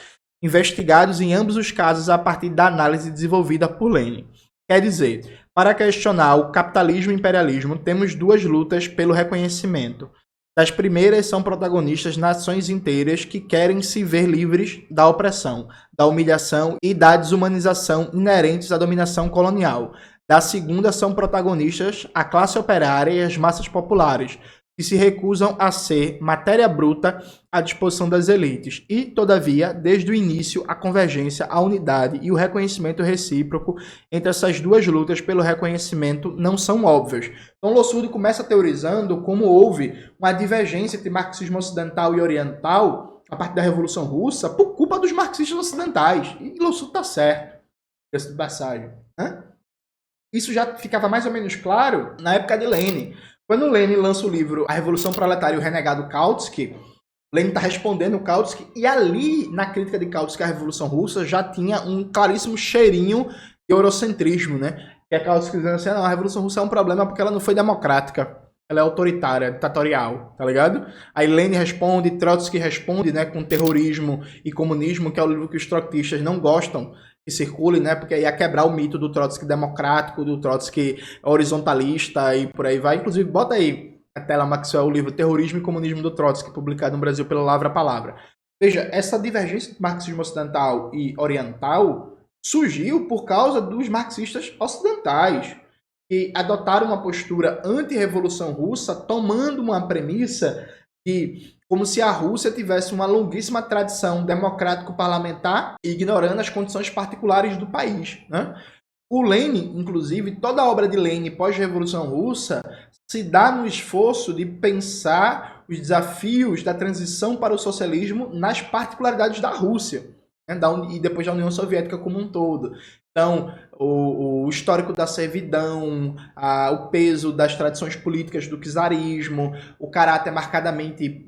investigados em ambos os casos a partir da análise desenvolvida por Lenin. Quer dizer, para questionar o capitalismo e o imperialismo, temos duas lutas pelo reconhecimento. Das primeiras são protagonistas nações inteiras que querem se ver livres da opressão, da humilhação e da desumanização inerentes à dominação colonial. Da segunda são protagonistas a classe operária e as massas populares, que se recusam a ser matéria bruta à disposição das elites. E, todavia, desde o início, a convergência, a unidade e o reconhecimento recíproco entre essas duas lutas pelo reconhecimento não são óbvios. Então, Lossurdo começa teorizando como houve uma divergência entre marxismo ocidental e oriental a partir da Revolução Russa por culpa dos marxistas ocidentais. E Lossurdo está certo, esse de passagem. Isso já ficava mais ou menos claro na época de Lenin. Quando Lenin lança o livro A Revolução Proletária e o Renegado Kautsky, Lenin está respondendo o Kautsky, e ali, na crítica de Kautsky à Revolução Russa, já tinha um claríssimo cheirinho de eurocentrismo, né? Que é Kautsky dizendo assim, não, a Revolução Russa é um problema porque ela não foi democrática, ela é autoritária, ditatorial, tá ligado? Aí Lenin responde, Trotsky responde, né, com terrorismo e comunismo, que é o livro que os trotskistas não gostam que circule, né? Porque ia quebrar o mito do Trotsky democrático, do Trotsky horizontalista e por aí vai. Inclusive, bota aí a tela, Maxwell, o livro Terrorismo e Comunismo do Trotsky, publicado no Brasil pela Lavra Palavra. Veja, essa divergência entre marxismo ocidental e oriental surgiu por causa dos marxistas ocidentais, que adotaram uma postura anti-revolução russa, tomando uma premissa de como se a Rússia tivesse uma longuíssima tradição democrático-parlamentar, ignorando as condições particulares do país, né? O Lenin, inclusive, toda a obra de Lenin pós-Revolução Russa se dá no esforço de pensar os desafios da transição para o socialismo nas particularidades da Rússia, né? E depois da União Soviética como um todo. Então, o histórico da servidão, o peso das tradições políticas do czarismo, o caráter marcadamente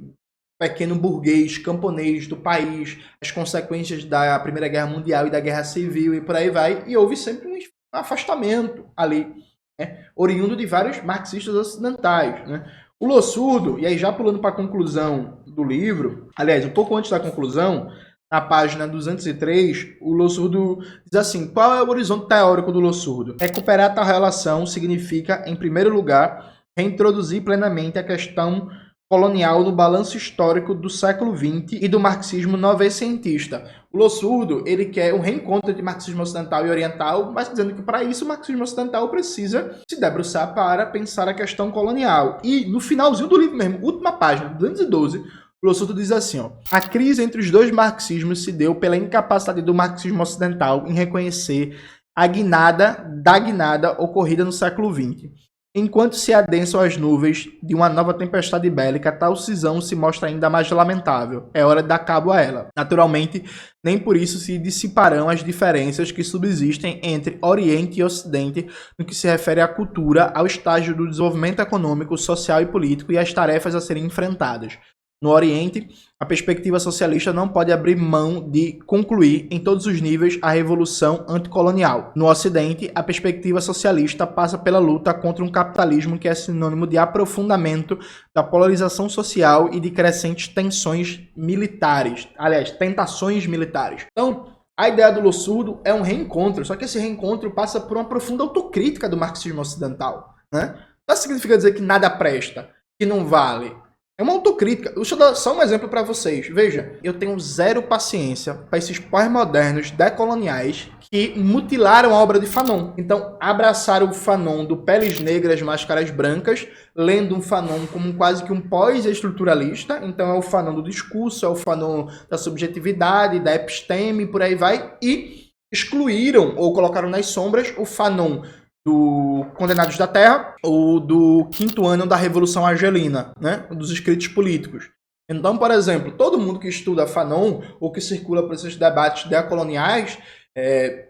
pequeno burguês, camponês do país, as consequências da Primeira Guerra Mundial e da Guerra Civil e por aí vai, e houve sempre um afastamento ali, né, oriundo de vários marxistas ocidentais, né. O Lossurdo, e aí já pulando para a conclusão do livro, aliás, um pouco antes da conclusão, na página 203, o Lossurdo diz assim: qual é o horizonte teórico do Lossurdo? Recuperar tal relação significa, em primeiro lugar, reintroduzir plenamente a questão colonial no balanço histórico do século XX e do marxismo novecentista. O Lossurdo, ele quer um reencontro entre marxismo ocidental e oriental, mas dizendo que para isso o marxismo ocidental precisa se debruçar para pensar a questão colonial. E no finalzinho do livro mesmo, última página, 212, o Lossurdo diz assim, a crise entre os dois marxismos se deu pela incapacidade do marxismo ocidental em reconhecer a guinada ocorrida no século XX. Enquanto se adensam as nuvens de uma nova tempestade bélica, tal cisão se mostra ainda mais lamentável. É hora de dar cabo a ela. Naturalmente, nem por isso se dissiparão as diferenças que subsistem entre Oriente e Ocidente no que se refere à cultura, ao estágio do desenvolvimento econômico, social e político e às tarefas a serem enfrentadas. No Oriente, a perspectiva socialista não pode abrir mão de concluir em todos os níveis a revolução anticolonial. No Ocidente, a perspectiva socialista passa pela luta contra um capitalismo que é sinônimo de aprofundamento da polarização social e de crescentes tensões militares. Aliás, tentações militares. Então, a ideia do Lossurdo é um reencontro, só que esse reencontro passa por uma profunda autocrítica do marxismo ocidental, né? Não significa dizer que nada presta, que não vale. É uma autocrítica. Deixa eu dar só um exemplo para vocês. Veja, eu tenho zero paciência para esses pós-modernos decoloniais que mutilaram a obra de Fanon. Então, abraçaram o Fanon do Peles Negras, Máscaras Brancas, lendo um Fanon como quase que um pós-estruturalista. Então, é o Fanon do discurso, é o Fanon da subjetividade, da episteme, por aí vai. E excluíram ou colocaram nas sombras o Fanon do Condenados da Terra, ou do quinto ano da Revolução Argelina, né? Dos escritos políticos. Então, por exemplo, todo mundo que estuda Fanon, ou que circula por esses debates decoloniais,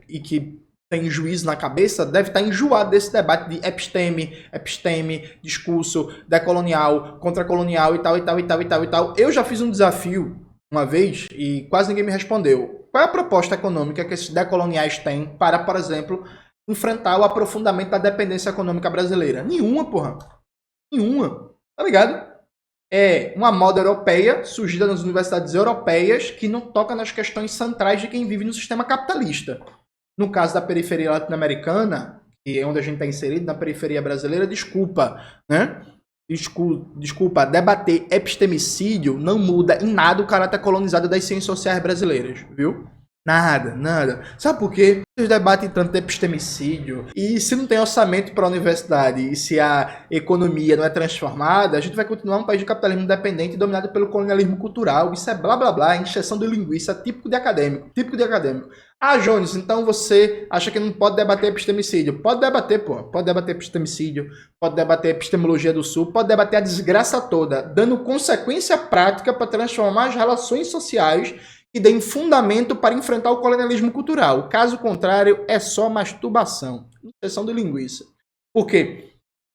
e que tem juízo na cabeça, deve estar enjoado desse debate de episteme, discurso decolonial, contracolonial e tal. Eu já fiz um desafio uma vez e quase ninguém me respondeu. Qual é a proposta econômica que esses decoloniais têm para, por exemplo, enfrentar o aprofundamento da dependência econômica brasileira? Nenhuma, porra. Nenhuma. Tá ligado? É uma moda europeia, surgida nas universidades europeias, que não toca nas questões centrais de quem vive no sistema capitalista. No caso da periferia latino-americana, que é onde a gente está inserido, na periferia brasileira, desculpa, né? Desculpa, debater epistemicídio não muda em nada o caráter colonizado das ciências sociais brasileiras, viu? Nada, nada. Sabe por quê? Vocês debatem tanto de epistemicídio, e se não tem orçamento para a universidade, e se a economia não é transformada, a gente vai continuar um país de capitalismo dependente dominado pelo colonialismo cultural. Isso é blá blá blá, encheção de linguiça, típico de acadêmico. Típico de acadêmico. Ah, Jones, então você acha que não pode debater epistemicídio? Pode debater, pô. Pode debater epistemicídio, pode debater epistemologia do Sul, pode debater a desgraça toda, dando consequência prática para transformar as relações sociais que deem fundamento para enfrentar o colonialismo cultural. Caso contrário, é só masturbação. Injeção de linguiça. Por quê?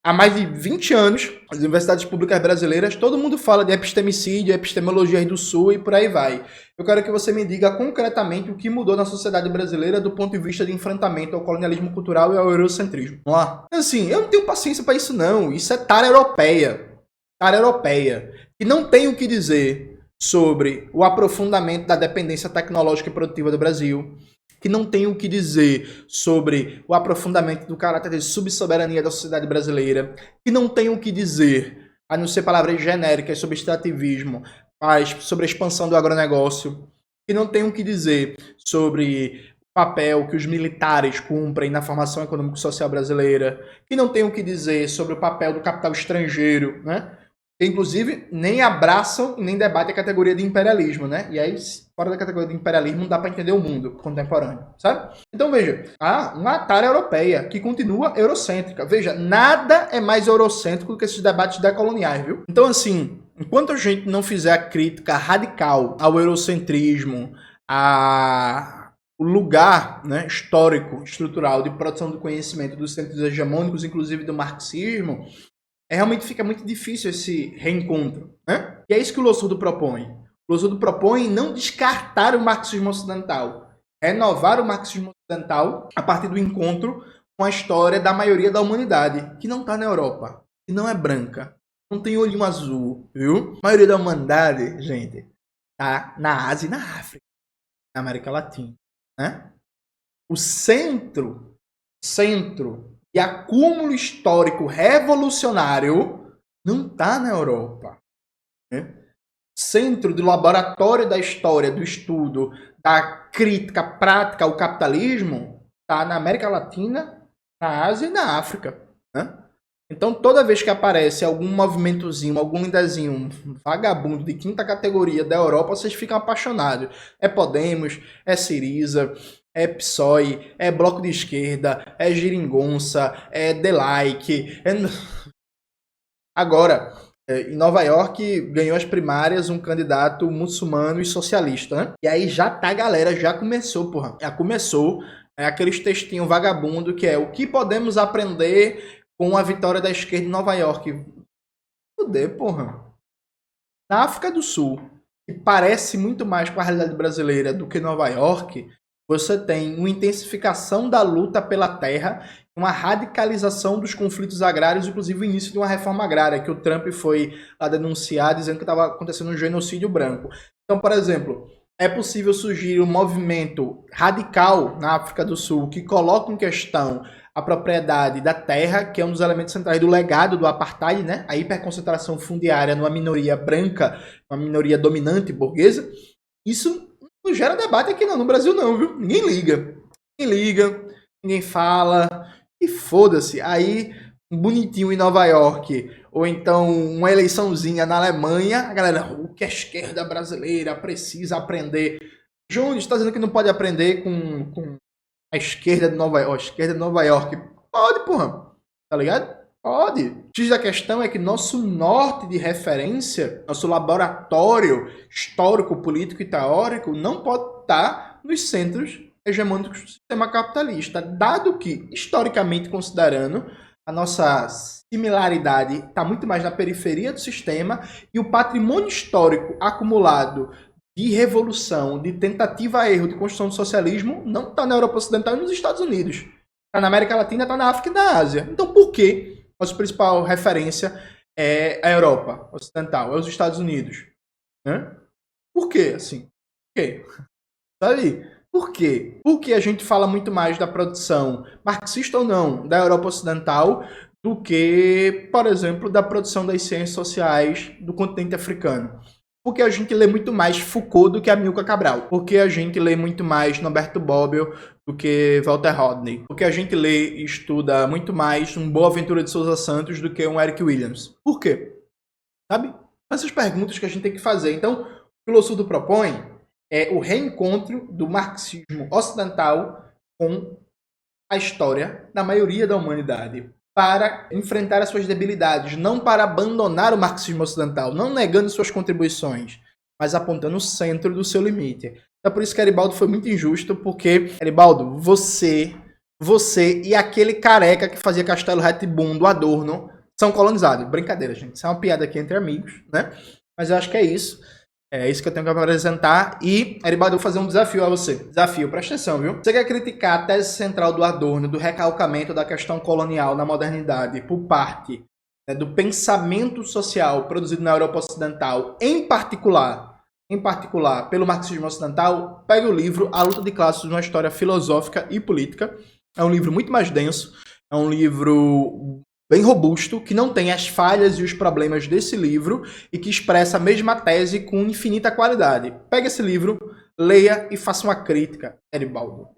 Há mais de 20 anos, as universidades públicas brasileiras, todo mundo fala de epistemicídio, epistemologia do Sul e por aí vai. Eu quero que você me diga concretamente o que mudou na sociedade brasileira do ponto de vista de enfrentamento ao colonialismo cultural e ao eurocentrismo. Vamos lá? Assim, eu não tenho paciência para isso não. Isso é tara europeia. Tara europeia. E não tenho o que dizer sobre o aprofundamento da dependência tecnológica e produtiva do Brasil, que não tem o que dizer sobre o aprofundamento do caráter de subsoberania da sociedade brasileira, que não tem o que dizer, a não ser palavras genéricas sobre extrativismo, mas sobre a expansão do agronegócio, que não tem o que dizer sobre o papel que os militares cumprem na formação econômico-social brasileira, que não tem o que dizer sobre o papel do capital estrangeiro, né? Inclusive, nem abraçam e nem debatem a categoria de imperialismo, né? E aí, fora da categoria de imperialismo, não dá para entender o mundo contemporâneo, sabe? Então, veja, há uma tara europeia que continua eurocêntrica. Veja, nada é mais eurocêntrico do que esses debates decoloniais, viu? Então, assim, enquanto a gente não fizer a crítica radical ao eurocentrismo, o lugar, né, histórico, estrutural de produção do conhecimento dos centros hegemônicos, inclusive do marxismo, realmente fica muito difícil esse reencontro, né? E é isso que o Lossurdo propõe. O Lossurdo propõe não descartar o marxismo ocidental, renovar o marxismo ocidental a partir do encontro com a história da maioria da humanidade, que não está na Europa, que não é branca, não tem olhinho azul, viu? A maioria da humanidade, gente, tá na Ásia e na África, na América Latina, né? O centro e acúmulo histórico revolucionário não está na Europa. Né? Centro do laboratório da história, do estudo, da crítica prática ao capitalismo está na América Latina, na Ásia e na África. Né? Então, toda vez que aparece algum movimentozinho, algum líderzinho, um vagabundo de quinta categoria da Europa, vocês ficam apaixonados. É Podemos, é Syriza, é PSOE, é Bloco de Esquerda, é Geringonça, é The Like. Agora, em Nova York, ganhou as primárias um candidato muçulmano e socialista, né? E aí já tá, galera, já começou, porra. Já começou aqueles textinhos vagabundo que é o que podemos aprender com a vitória da esquerda em Nova York. Fuder, porra. Na África do Sul, que parece muito mais com a realidade brasileira do que Nova York, você tem uma intensificação da luta pela terra, uma radicalização dos conflitos agrários, inclusive o início de uma reforma agrária, que o Trump foi lá denunciar, dizendo que estava acontecendo um genocídio branco. Então, por exemplo, é possível surgir um movimento radical na África do Sul que coloca em questão a propriedade da terra, que é um dos elementos centrais do legado do apartheid, né? A hiperconcentração fundiária numa minoria branca, uma minoria dominante burguesa. Isso não gera debate aqui não, no Brasil não, viu? Ninguém liga, ninguém fala, e foda-se. Aí, um bonitinho em Nova York, ou então uma eleiçãozinha na Alemanha, a galera, o que a esquerda brasileira precisa aprender. Júnior, está dizendo que não pode aprender com a esquerda de Nova York, Pode, porra, tá ligado? Pode. O X da questão é que nosso norte de referência, nosso laboratório histórico, político e teórico não pode estar nos centros hegemônicos do sistema capitalista, dado que, historicamente considerando, a nossa similaridade está muito mais na periferia do sistema e o patrimônio histórico acumulado de revolução, de tentativa a erro de construção do socialismo, não está na Europa Ocidental e nos Estados Unidos. Está na América Latina, está na África e na Ásia. Então, por que a nossa principal referência é a Europa Ocidental, é os Estados Unidos? Por quê, assim? Por quê? Sabe? Por quê? Porque a gente fala muito mais da produção, marxista ou não, da Europa Ocidental, do que, por exemplo, da produção das ciências sociais do continente africano. Porque a gente lê muito mais Foucault do que Amilcar Cabral. Porque a gente lê muito mais Norberto Bobbio do que Walter Rodney. Porque a gente lê e estuda muito mais um Boaventura de Souza Santos do que um Eric Williams. Por quê? Sabe? Essas perguntas que a gente tem que fazer. Então, o que o Lossurdo propõe é o reencontro do marxismo ocidental com a história da maioria da humanidade, para enfrentar as suas debilidades, não para abandonar o marxismo ocidental, não negando suas contribuições, mas apontando o centro do seu limite. Então por isso que Eribaldo foi muito injusto, porque, Eribaldo, você e aquele careca que fazia Castelo Rá-Tim-Bum do Adorno são colonizados. Brincadeira, gente. Isso é uma piada aqui entre amigos, né? Mas eu acho que é isso. É isso que eu tenho que apresentar. E, Eribaldo, eu vou fazer um desafio a você. Desafio, presta atenção, viu? Você quer criticar a tese central do Adorno, do recalcamento da questão colonial na modernidade, por parte do pensamento social produzido na Europa Ocidental, em particular, pelo marxismo ocidental? Pegue o livro A Luta de Classes, uma história filosófica e política. É um livro muito mais denso. É um livro bem robusto, que não tem as falhas e os problemas desse livro e que expressa a mesma tese com infinita qualidade. Pegue esse livro, leia e faça uma crítica, Eribaldo.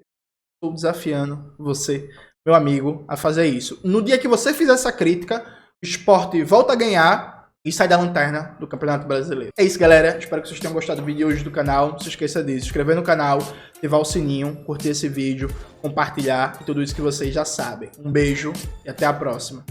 Estou desafiando você, meu amigo, a fazer isso. No dia que você fizer essa crítica, o Sport volta a ganhar e sai da lanterna do Campeonato Brasileiro. É isso, galera. Espero que vocês tenham gostado do vídeo hoje do canal. Não se esqueça disso. Se inscrever no canal, ativar o sininho, curtir esse vídeo, compartilhar e tudo isso que vocês já sabem. Um beijo e até a próxima.